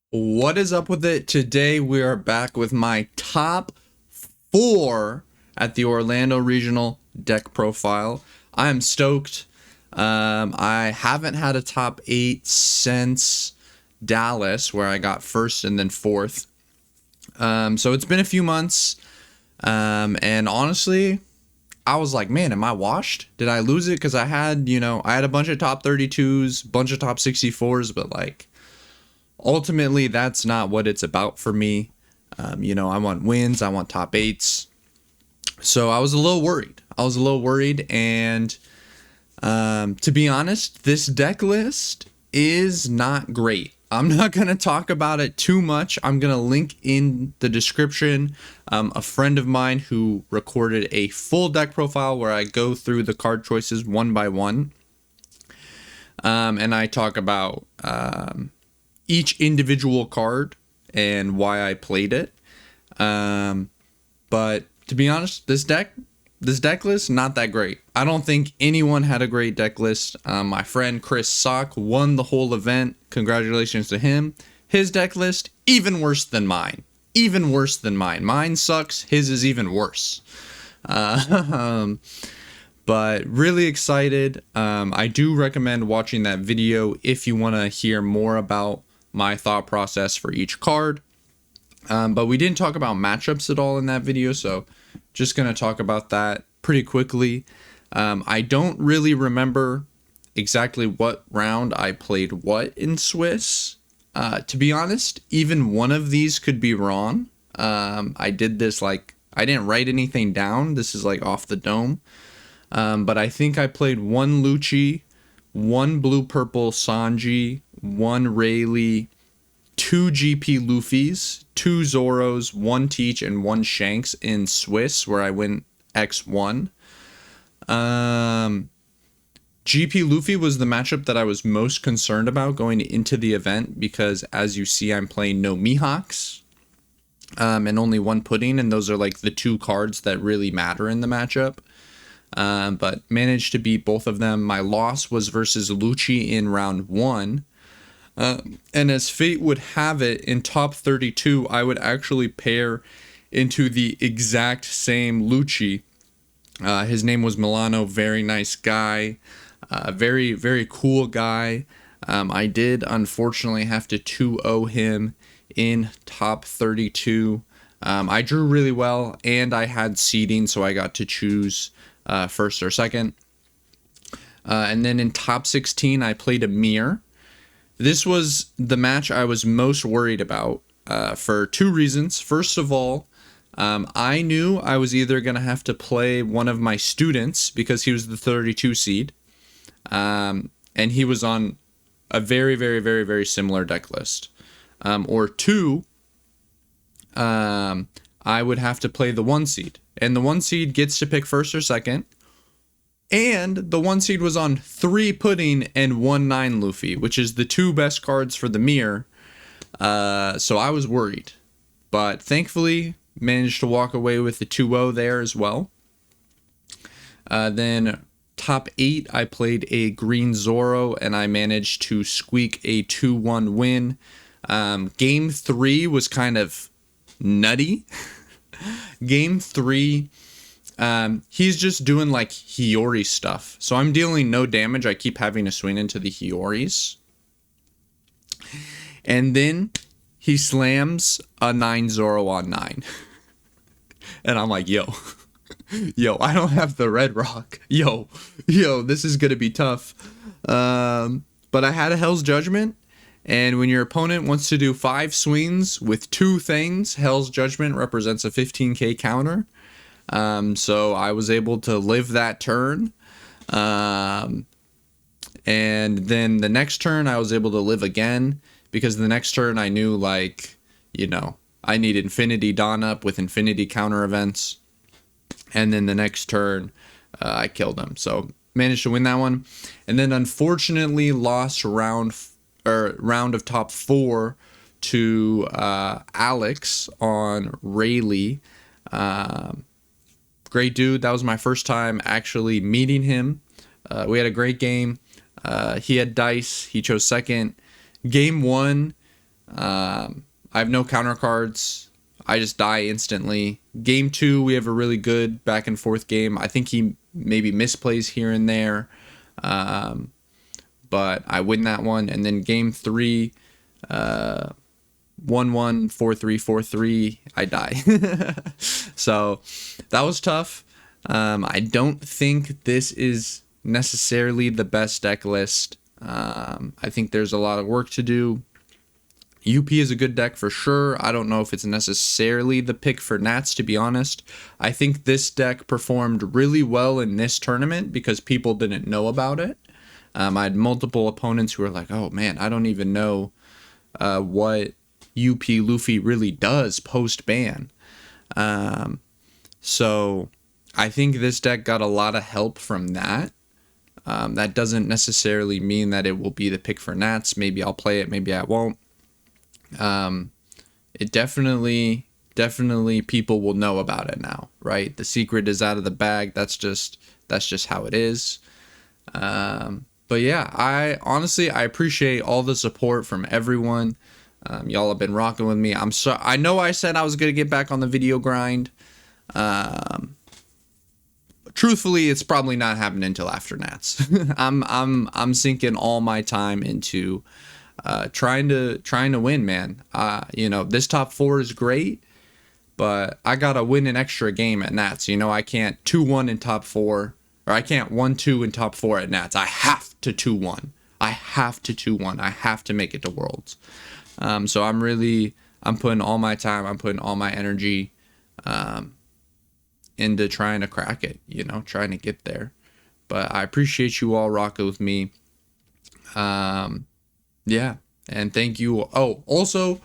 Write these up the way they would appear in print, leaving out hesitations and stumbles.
What is up with it? Today we are back with my top four at the Orlando Regional deck profile. I am stoked. I haven't had a top eight since Dallas, where I got first and then fourth. So it's been a few months. And honestly, I was like, man, am I washed? Did I lose it? Because I had a bunch of top 32s, bunch of top 64s, but like, ultimately that's not what it's about for me. I want wins, I want top eights. So I was a little worried. And to be honest, this deck list is not great. I'm not going to talk about it too much. I'm going to link in the description a friend of mine who recorded a full deck profile where I go through the card choices one by one. And I talk about each individual card and why I played it. But to be honest, this deck list not that great. I don't think anyone had a great deck list. My friend Chris Sock won the whole event. Congratulations to him. His deck list even worse than mine. Mine sucks. His is even worse. But really excited. I do recommend watching that video if you want to hear more about my thought process for each card. But we didn't talk about matchups at all in that video, so just going to talk about that pretty quickly. I don't really remember exactly what round I played what in Swiss. To be honest, even one of these could be wrong. I did this I didn't write anything down. This is like off the dome. But I think I played one Lucci, one blue-purple Sanji, one Rayleigh, two GP Luffys, two Zoros, one Teach, and one Shanks in Swiss, where I went X1. GP Luffy was the matchup that I was most concerned about going into the event because, as you see, I'm playing no Mihawks and only one Pudding, and those are like the two cards that really matter in the matchup. But managed to beat both of them. My loss was versus Lucci in round one. And as fate would have it, in top 32, I would actually pair into the exact same Lucci. His name was Milano. Very nice guy. Very, very cool guy. I did unfortunately have to 2-0 him in top 32. I drew really well, and I had seeding, so I got to choose first or second. And then in top 16, I played a mirror. This was the match I was most worried about for two reasons. First of all, I knew I was either going to have to play one of my students because he was the 32 seed, and he was on a very, very, very, very similar deck list. Or two, I would have to play the one seed. And the one seed gets to pick first or second. And the one seed was on 3 Pudding and 1/9 Luffy, which is the two best cards for the mirror. So I was worried. But thankfully, managed to walk away with the 2-0 there as well. Then top 8, I played a green Zoro, and I managed to squeak a 2-1 win. Game 3 was kind of nutty. Game 3... he's just doing like Hiyori stuff. So I'm dealing no damage. I keep having to swing into the Hiyoris. And then he slams a 9 Zoro on 9. And I'm like, yo, I don't have the red rock. Yo, this is going to be tough. But I had a Hell's Judgment. And when your opponent wants to do 5 swings with 2 things, Hell's Judgment represents a 15k counter. So I was able to live that turn. And then the next turn I was able to live again because the next turn I knew I need Infinity Dawn up with Infinity counter events. And then the next turn I killed him. So managed to win that one. And then unfortunately lost round of top 4 to Alex on Rayleigh. Great dude. That was my first time actually meeting him. We had a great game. He had dice. He chose second. Game 1, I have no counter cards. I just die instantly. Game 2, we have a really good back and forth game. I think he maybe misplays here and there, but I win that one. And then game 3, 1-1, 4-3, 4-3, I die. So that was tough. I don't think this is necessarily the best deck list. I think there's a lot of work to do. UP is a good deck for sure. I don't know if it's necessarily the pick for Nats, to be honest. I think this deck performed really well in this tournament because people didn't know about it. I had multiple opponents who were like, oh man, I don't even know what UP Luffy really does post-ban. So I think this deck got a lot of help from that. That doesn't necessarily mean that it will be the pick for Nats. Maybe I'll play it, maybe I won't. It definitely people will know about it now, right? The secret is out of the bag. That's just how it is. But yeah, I honestly appreciate all the support from everyone. Y'all have been rocking with me. I know I said I was gonna get back on the video grind. Truthfully, it's probably not happening until after Nats. I'm sinking all my time into trying to win, man. This top 4 is great, but I gotta win an extra game at Nats. I can't 2-1 in top 4, or I can't 1-2 in top 4 at Nats. I have to 2-1. I have to 2-1. I have to make it to Worlds. So I'm putting all my time, I'm putting all my energy into trying to crack it, trying to get there. But I appreciate you all rocking with me. Yeah, and thank you. Oh, also,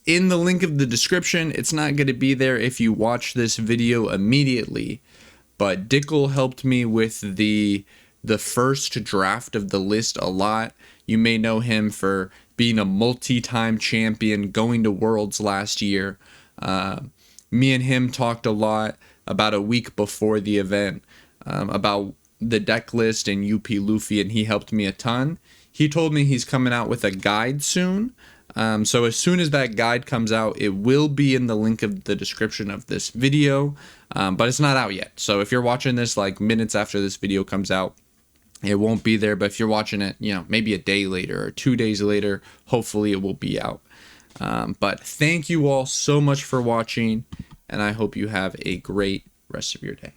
in the link of the description, it's not going to be there if you watch this video immediately, but Dickel helped me with the first draft of the list a lot. You may know him for being a multi-time champion, going to Worlds last year. Me and him talked a lot about a week before the event about the deck list and UP Luffy, and he helped me a ton. He told me he's coming out with a guide soon. So as soon as that guide comes out, it will be in the link of the description of this video, but it's not out yet. So if you're watching this like minutes after this video comes out, it won't be there. But if you're watching it, maybe a day later or 2 days later, hopefully it will be out. But thank you all so much for watching, and I hope you have a great rest of your day.